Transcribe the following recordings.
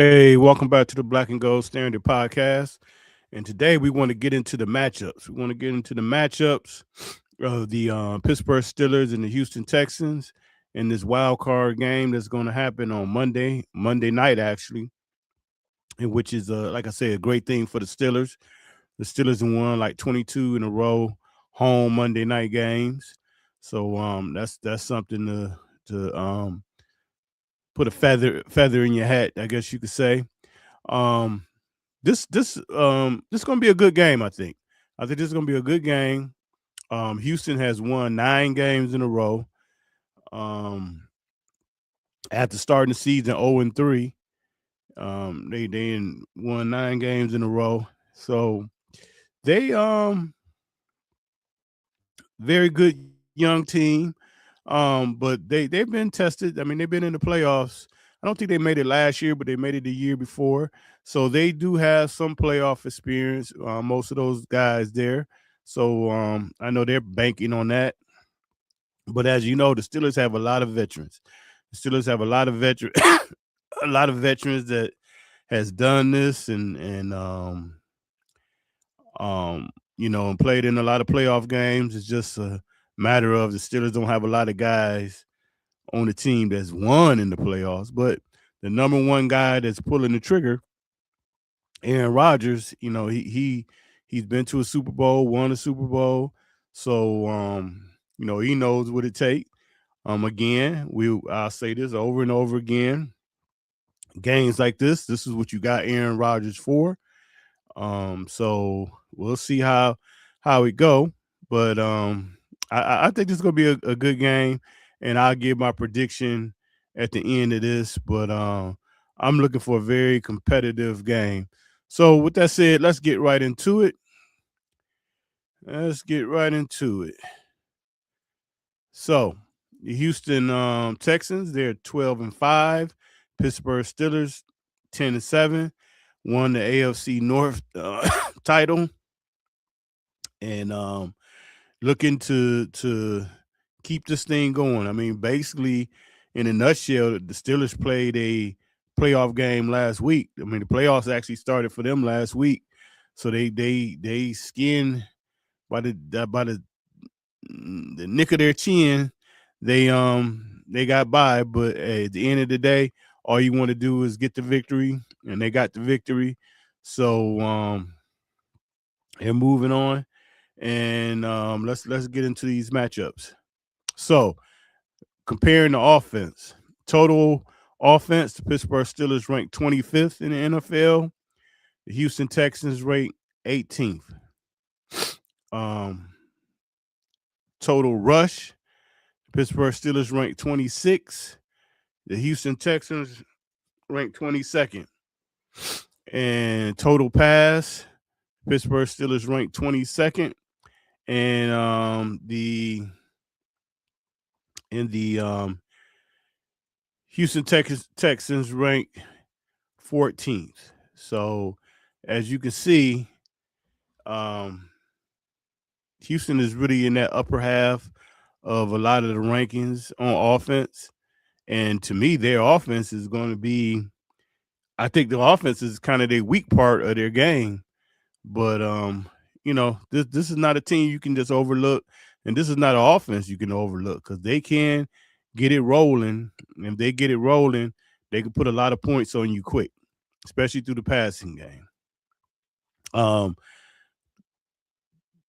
Hey, welcome back to the Black and Gold Standard Podcast. And today we want to get into the matchups. We want to get into the matchups of the Pittsburgh Steelers and the Houston Texans in this wild card game that's going to happen on Monday night actually, and which is like I say, a great thing for the Steelers. The Steelers have won like 22 in a row home Monday night games, so that's something to put a feather in your hat, I guess you could say. Um, this gonna be a good game. I think this is gonna be a good game. Houston has won 9 games in a row. Um, After starting the season 0-3, they won 9 games in a row. So they very good young team. But they've been tested. I mean, they've been in the playoffs. I don't think they made it last year, but they made it the year before. So they do have some playoff experience. Most of those guys there. So I know they're banking on that. But as you know, the Steelers have a lot of veterans. The Steelers have a lot of veterans, a lot of veterans that has done this and and played in a lot of playoff games. It's just a matter of the Steelers don't have a lot of guys on the team that's won in the playoffs, but the number one guy that's pulling the trigger, Aaron Rodgers, he's been to a Super Bowl, won a Super Bowl, so he knows what it takes. Again, I'll say this over and over again. Games like this is what you got Aaron Rodgers for. So we'll see how it go, but I think this is gonna be a good game, and I'll give my prediction at the end of this. But I'm looking for a very competitive game. So with that said, let's get right into it. Let's get right into it. So the Houston Texans, they're 12-5. Pittsburgh Steelers 10-7. Won the AFC North title, and looking to keep this thing going. I mean, basically, in a nutshell, the Steelers played a playoff game last week. I mean, the playoffs actually started for them last week, so they skinned by the nick of their chin. They got by, but at the end of the day, all you want to do is get the victory, and they got the victory. So and moving on, and let's get into these matchups. So comparing the offense, total offense, the Pittsburgh Steelers ranked 25th in the NFL. The Houston Texans ranked 18th. Um, Total rush, Pittsburgh Steelers ranked 26. The Houston Texans ranked 22nd. And total pass, Pittsburgh Steelers ranked 22nd, and the Houston Texans ranked 14th. So as you can see, um, Houston is really in that upper half of a lot of the rankings on offense. And to me, their offense is going to be, I think the offense is kind of their weak part of their game. But this is not a team you can just overlook, and this is not an offense you can overlook because they can get it rolling. And if they get it rolling, they can put a lot of points on you quick, especially through the passing game. Um,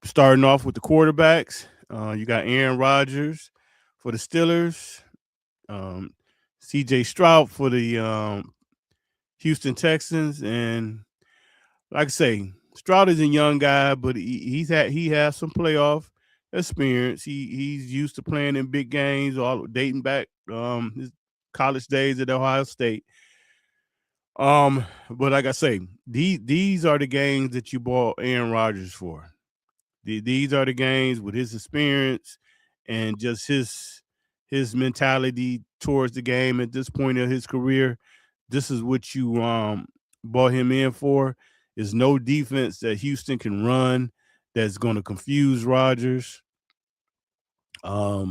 Starting off with the quarterbacks, you got Aaron Rodgers for the Steelers, um, C.J. Stroud for the Houston Texans, and like I say, Stroud is a young guy, but he has some playoff experience. He's used to playing in big games, all dating back his college days at Ohio State. But like I say, these are the games that you bought Aaron Rodgers for. These are the games with his experience and just his mentality towards the game at this point of his career. This is what you bought him in for. Is no defense that Houston can run that's going to confuse Rodgers. Like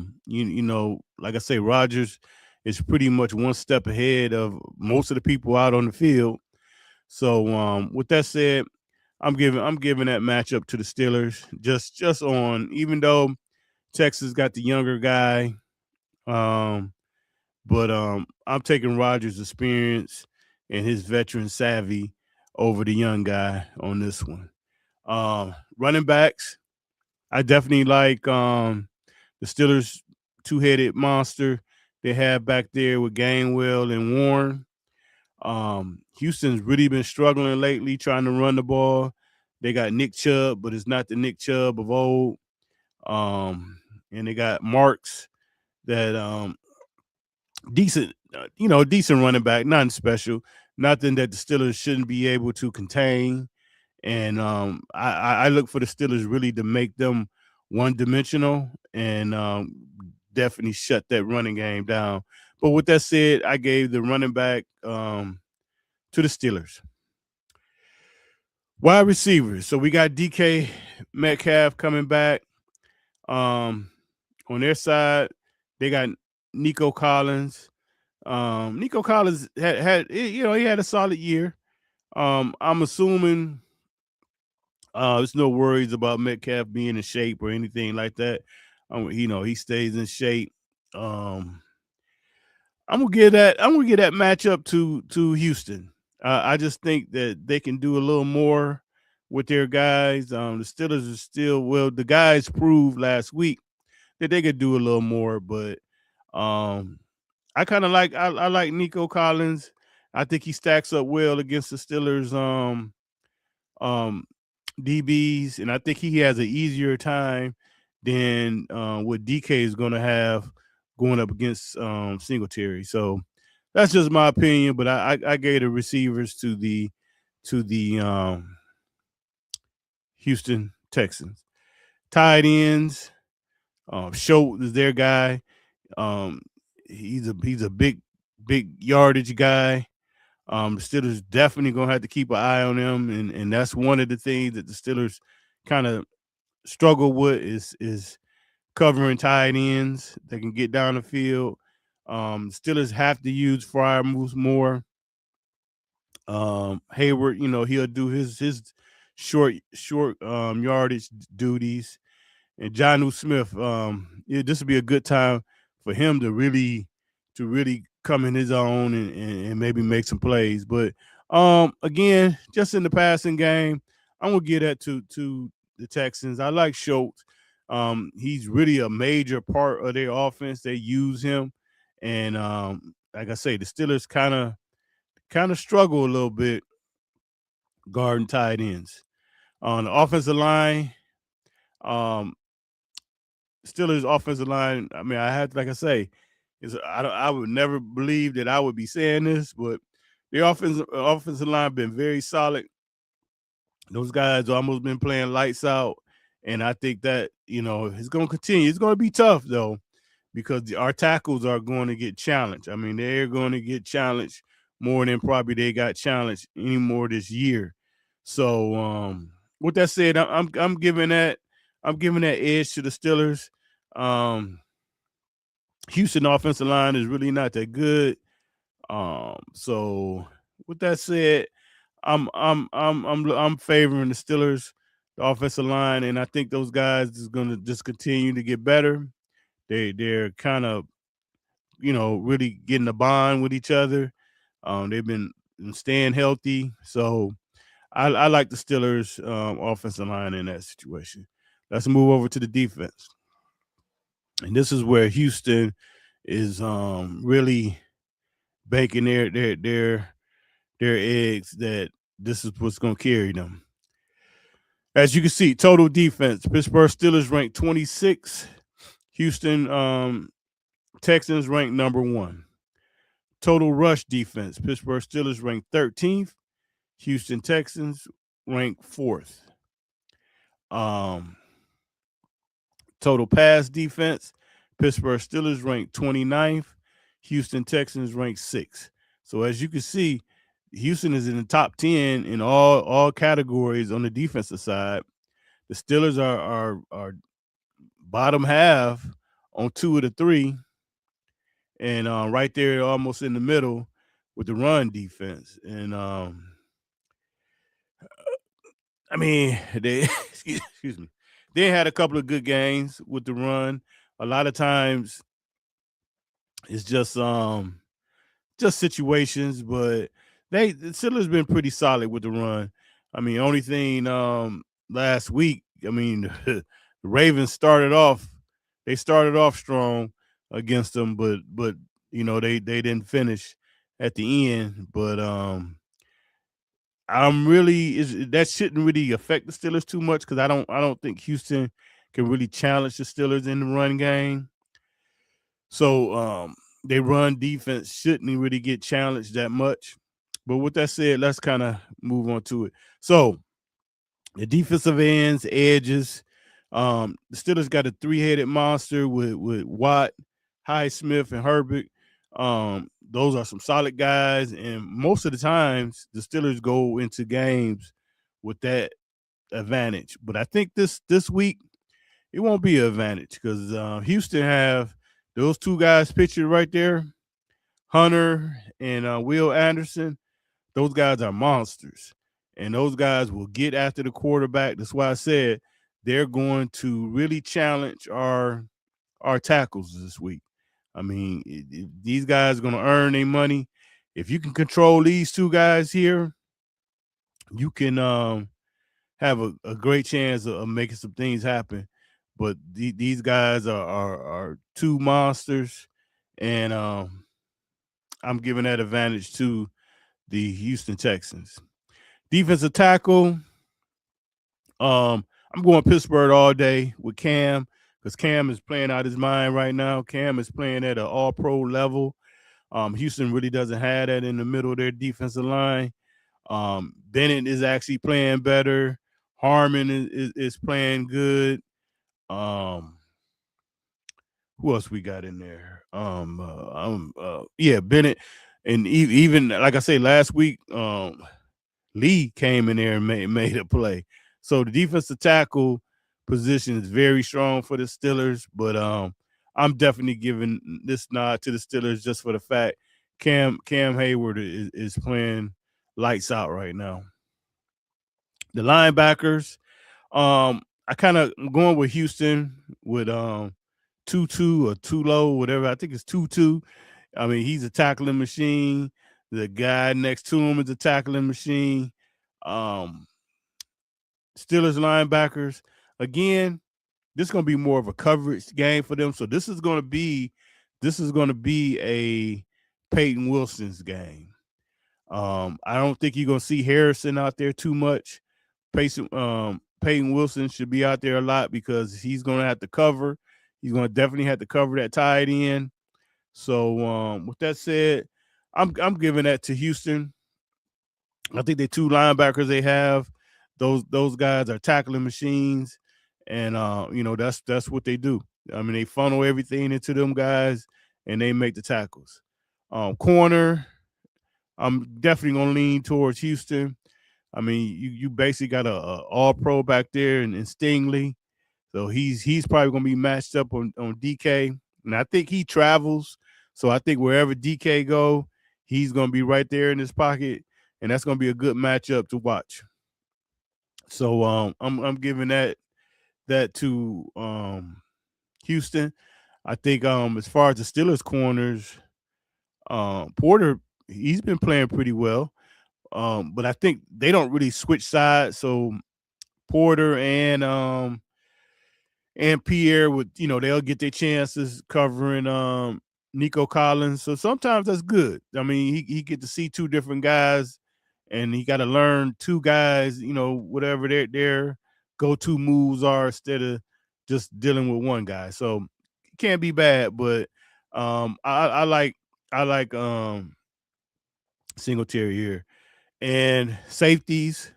I say, Rodgers is pretty much one step ahead of most of the people out on the field. So with that said, I'm giving that matchup to the Steelers. Just on, even though Texas got the younger guy, um, but I'm taking Rodgers' experience and his veteran savvy over the young guy on this one. Running backs, I definitely like the Steelers' two-headed monster they have back there with Gainwell and Warren. Houston's really been struggling lately trying to run the ball. They got Nick Chubb, but it's not the Nick Chubb of old. And they got Marks that decent, decent running back, nothing special, nothing that the Steelers shouldn't be able to contain. And I look for the Steelers really to make them one dimensional and definitely shut that running game down. But with that said, I gave the running back to the Steelers. Wide receivers. So we got DK Metcalf coming back. On their side, they got Nico Collins. Nico Collins had he had a solid year. I'm assuming there's no worries about Metcalf being in shape or anything like that. He stays in shape. I'm gonna give that matchup to Houston. I just think that they can do a little more with their guys. The Steelers are still, well, the guys proved last week that they could do a little more, but I kind of I like Nico Collins. I think he stacks up well against the Steelers um DBs, and I think he has an easier time than what DK is going to have going up against Singletary. So that's just my opinion, but I gave the receivers to the Houston Texans. Tight ends, Schultz is their guy. Um, he's a big yardage guy. The Steelers definitely gonna have to keep an eye on him, and that's one of the things that the Steelers kind of struggle with is covering tight ends that can get down the field. Steelers have to use Fryer moves more. Hayward, he'll do his short yardage duties, and Jonnu Smith. This will be a good time for him to really come in his own and maybe make some plays. But again, just in the passing game, I'm gonna give that to the Texans. I like Schultz. He's really a major part of their offense. They use him, and like I say, the Steelers kind of struggle a little bit guarding tight ends. On the offensive line, um, Steelers offensive line. I mean, I have, like I say, I would never believe that I would be saying this, but the offensive line been very solid. Those guys almost been playing lights out, and I think that it's going to continue. It's going to be tough though, because our tackles are going to get challenged. I mean, they're going to get challenged more than probably they got challenged anymore this year. So, with that said, I'm giving that edge to the Steelers. Houston offensive line is really not that good. So with that said, I'm favoring the Steelers, the offensive line, and I think those guys is going to just continue to get better. They're kind of really getting a bond with each other. They've been staying healthy, so I like the Steelers offensive line in that situation. Let's move over to the defense, and this is where Houston is really baking their eggs that this is what's going to carry them. As you can see, total defense: Pittsburgh Steelers ranked 26, Houston Texans ranked number 1. Total rush defense: Pittsburgh Steelers ranked 13th, Houston Texans ranked 4th. Total pass defense: Pittsburgh Steelers ranked 29th, Houston Texans ranked 6th. So as you can see, Houston is in the top 10 in all categories on the defensive side. The Steelers are bottom half on 2 of the 3, and right there, almost in the middle with the run defense. And I mean, they excuse me, they had a couple of good games with the run. A lot of times, it's just situations, but the Steelers been pretty solid with the run. I mean, only thing last week, I mean, the Ravens they started off strong against them, but they didn't finish at the end. But that shouldn't really affect the Steelers too much because I don't think Houston can really challenge the Steelers in the run game. So they run defense shouldn't really get challenged that much. But with that said, let's kind of move on to it. So the defensive ends, edges, the Steelers got a three-headed monster with Watt, Highsmith, and Herbert. Those are some solid guys, and most of the times the Steelers go into games with that advantage. But I think this week it won't be an advantage because Houston have those two guys pictured right there, Hunter and Will Anderson. Those guys are monsters, and those guys will get after the quarterback. That's why I said they're going to really challenge our tackles this week. I mean, these guys are going to earn their money. If you can control these two guys here, you can have a great chance of making some things happen. But these guys are two monsters, and I'm giving that advantage to the Houston Texans. Defensive tackle, I'm going Pittsburgh all day with Cam because Cam is playing out his mind right now. Cam is playing at an all-pro level. Houston really doesn't have that in the middle of their defensive line. Bennett is actually playing better. Harmon is playing good. Who else we got in there? Bennett, and even like I say last week, Lee came in there and made a play. So the defensive tackle position is very strong for the Steelers, but I'm definitely giving this nod to the Steelers just for the fact Cam Hayward is playing lights out right now. The linebackers, I kind of going with Houston with Tutu or Tulo, whatever. I think it's Tutu. I mean, he's a tackling machine. The guy next to him is a tackling machine. Steelers linebackers, again, this is going to be more of a coverage game for them. So this is going to be a Peyton Wilson's game. I don't think you're going to see Harrison out there too much. Peyton Wilson should be out there a lot because he's going to have to cover. He's going to definitely have to cover that tight end. So with that said, I'm giving that to Houston. I think the two linebackers they have, those guys are tackling machines, and that's what they do. I mean, they funnel everything into them guys, and they make the tackles. Corner, I'm definitely gonna lean towards Houston. I mean, you basically got a all pro back there in Stingley, so he's probably gonna be matched up on DK, and I think he travels. So I think wherever DK go, he's gonna be right there in his pocket, and that's gonna be a good matchup to watch. So I'm giving that to Houston. I think as far as the Steelers corners, Porter, he's been playing pretty well. But I think they don't really switch sides. So Porter and Pierre would, they'll get their chances covering Nico Collins. So sometimes that's good. I mean, he get to see two different guys, and he got to learn two guys, whatever their go-to moves are instead of just dealing with one guy. So it can't be bad, but I like Singletary here. And safeties,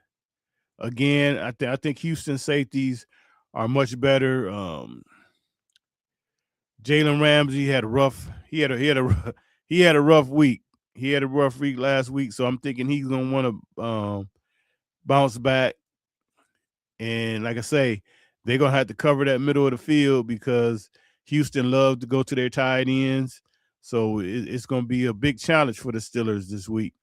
again, I think Houston safeties are much better. Jalen Ramsey had a rough week. He had a rough week last week, so I'm thinking he's gonna want to bounce back. And like I say, they're gonna have to cover that middle of the field because Houston loves to go to their tight ends. So it's going to be a big challenge for the Steelers this week,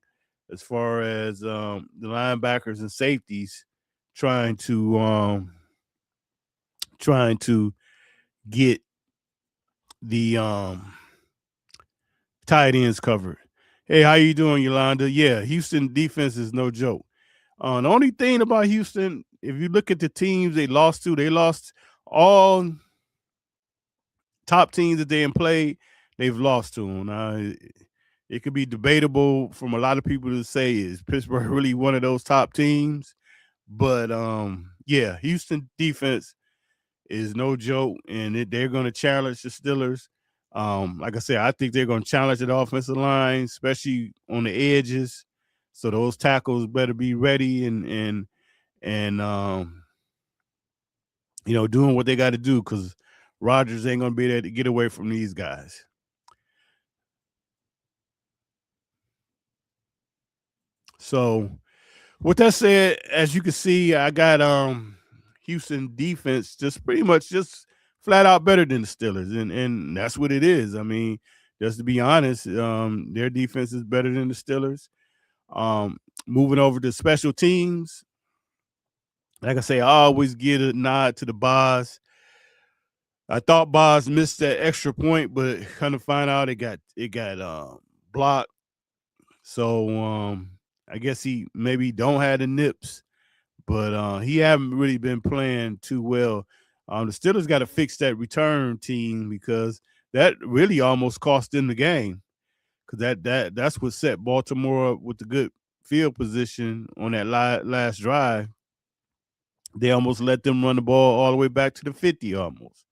as far as the linebackers and safeties trying to get the tight ends covered. Hey, how you doing, Yolanda? Yeah, Houston defense is no joke. The only thing about Houston, if you look at the teams they lost to, they lost all top teams that they played. They've lost to them. Now, it could be debatable from a lot of people to say, is Pittsburgh really one of those top teams? But yeah, Houston defense is no joke, and they're going to challenge the Steelers. Like I said, I think they're going to challenge the offensive line, especially on the edges. So those tackles better be ready and doing what they got to do, because Rodgers ain't going to be there to get away from these guys. So with that said, as you can see, I got Houston defense just pretty much just flat out better than the Steelers, and that's what it is. I mean, just to be honest, their defense is better than the Steelers. Moving over to special teams, like I say, I always give a nod to the Boz. I thought Boz missed that extra point, but kind of find out it got blocked. So I guess he maybe don't have the nips, but he haven't really been playing too well. The Steelers got to fix that return team, because that really almost cost them the game, because that's what set Baltimore up with the good field position on that last drive. They almost let them run the ball all the way back to the 50 almost.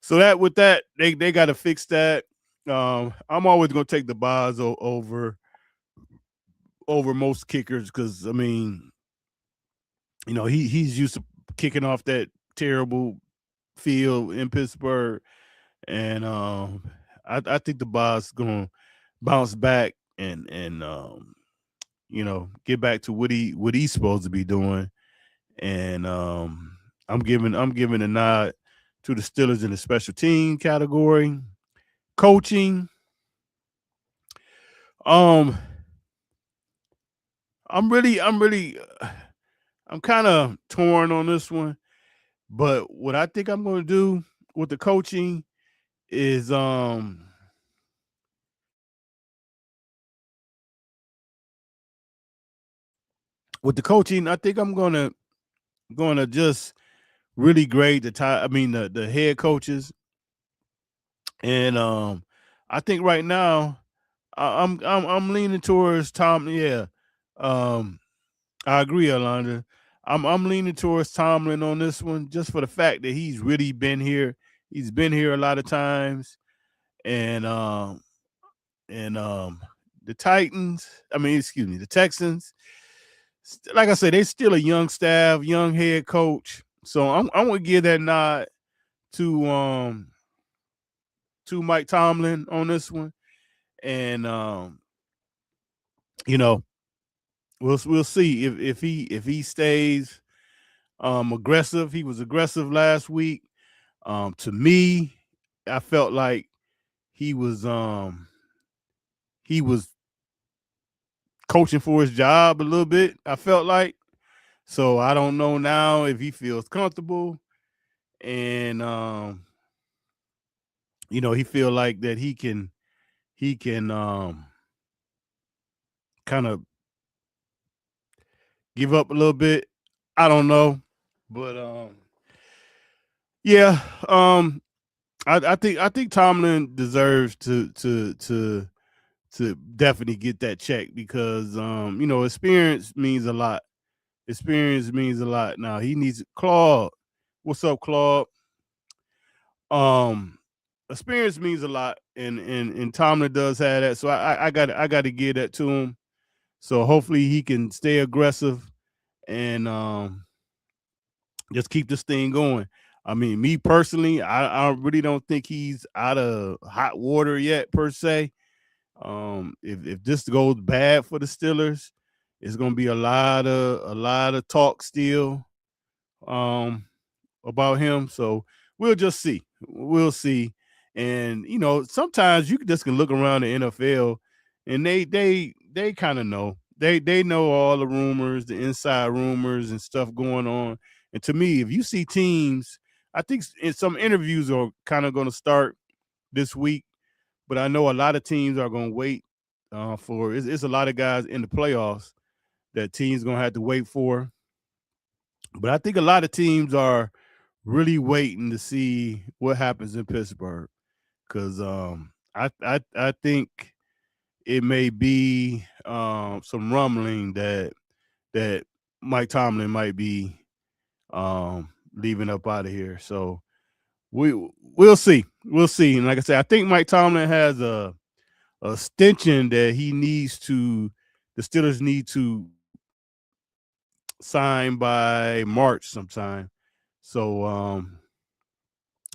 So they got to fix that. I'm always going to take the Boz over most kickers, because I mean, he's used to kicking off that terrible field in Pittsburgh, and I think the Boz gonna bounce back and get back to what he's supposed to be doing. And I'm giving a nod to the Steelers in the special team category. Coaching, I'm really I'm kind of torn on this one, but what I think I'm going to do with the coaching is I think I'm gonna just really grade the head coaches, and I think right now I'm leaning towards Tom. Yeah, um, I agree, Alondra. I'm leaning towards Tomlin on this one, just for the fact that he's really been here. He's been here a lot of times, and the Titans. The Texans. Like I said, they still a young staff, young head coach. So I'm gonna give that nod to Mike Tomlin on this one, and you know we'll see if he stays aggressive. He was aggressive last week. To me, I felt like he was coaching for his job a little bit. I felt like, so I don't know now if he feels comfortable, and he feel like that he can kind of give up a little bit. I don't know, but yeah, I think Tomlin deserves to definitely get that check, because experience means a lot. Experience means a lot. Now he needs Claude. What's up, Claude? Um, Experience means a lot, and Tomlin does have that. So I got to give that to him. So hopefully he can stay aggressive and just keep this thing going. I mean, me personally, I really don't think he's out of hot water yet per se. If this goes bad for the Steelers, it's gonna be a lot of talk still um about him. So we'll just see. We'll see. And sometimes you just can look around the NFL, and they kind of know. They know all the rumors, the inside rumors and stuff going on. And to me, if you see teams, I think in some interviews are kind of going to start this week, but I know a lot of teams are going to wait for. It's a lot of guys in the playoffs that teams going to have to wait for. But I think a lot of teams are really waiting to see what happens in Pittsburgh, because I think it may be some rumbling that Mike Tomlin might be leaving up out of here. So we'll see. We'll see. And like I said, I think Mike Tomlin has a extension that the Steelers need to sign by March sometime. So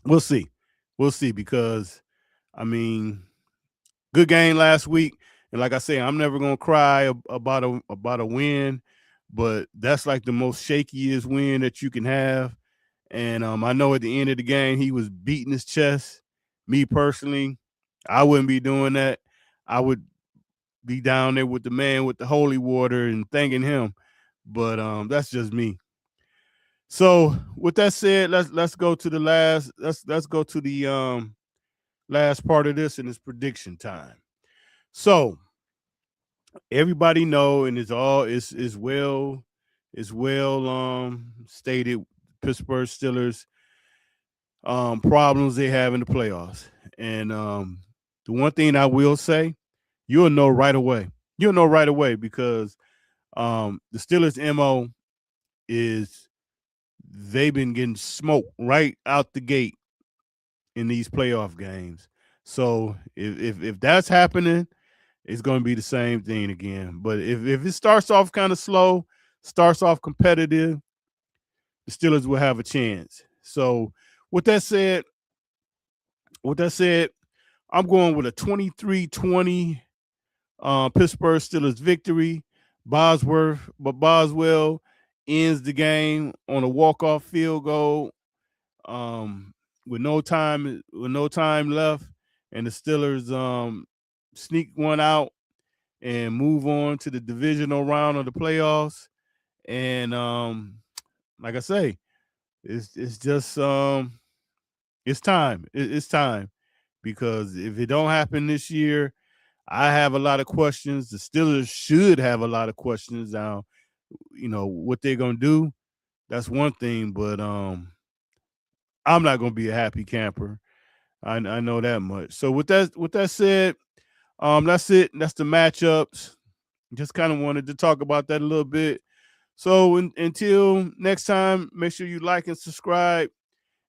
we'll see. We'll see, because I mean, good game last week. And like I say, I'm never gonna cry about a win, but that's like the most shakiest win that you can have. And I know at the end of the game he was beating his chest. Me personally, I wouldn't be doing that. I would be down there with the man with the holy water and thanking him. But that's just me. So with that said, let's go to the last part of this, and it's prediction time. So everybody know, and is well stated, Pittsburgh Steelers problems they have in the playoffs. And the one thing I will say, you'll know right away. You'll know right away, because the Steelers' MO is they've been getting smoked right out the gate in these playoff games. So if that's happening, it's going to be the same thing again. But if it starts off kind of slow, starts off competitive, the Steelers will have a chance. So with that said, I'm going with a 23-20 Pittsburgh Steelers victory. Boswell ends the game on a walk-off field goal with no time left, and the Steelers sneak one out and move on to the divisional round of the playoffs. And like I say, it's just it's time. It's time, because if it don't happen this year, I have a lot of questions. The Steelers should have a lot of questions now. What they're gonna do. That's one thing, but I'm not gonna be a happy camper. I know that much. So with that said, that's it. That's the matchups. Just kind of wanted to talk about that a little bit. So until next time, make sure you like and subscribe,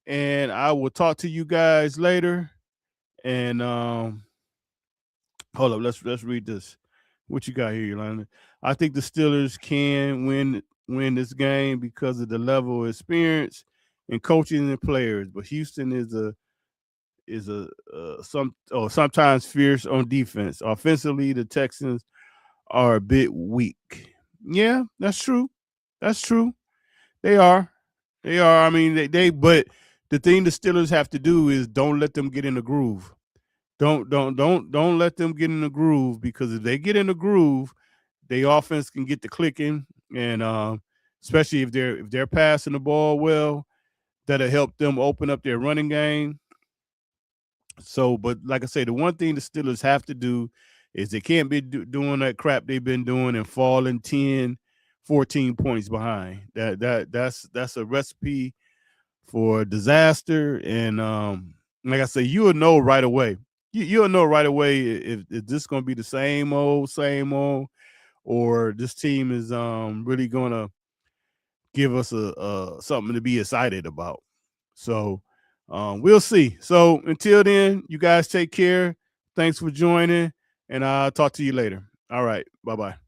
and I will talk to you guys later. And hold up, let's read this. What you got here, Yolanda? I think the Steelers can win this game because of the level of experience and coaching and players. But Houston is sometimes fierce on defense. Offensively, the Texans are a bit weak. Yeah, that's true. That's true. They are. They are. I mean, but the thing the Steelers have to do is don't let them get in the groove. Don't let them get in the groove, because if they get in the groove, their offense can get to clicking, and especially if they're passing the ball well, that'll help them open up their running game. So, but like I say, the one thing the Steelers have to do is they can't be doing that crap they've been doing and falling 10, 14 points behind. That's a recipe for disaster. And like I say, you'll know right away. You'll know right away if this is going to be the same old, or this team is really going to give us a something to be excited about. So we'll see. So until then, you guys take care. Thanks for joining, and I'll talk to you later. All right. Bye-bye.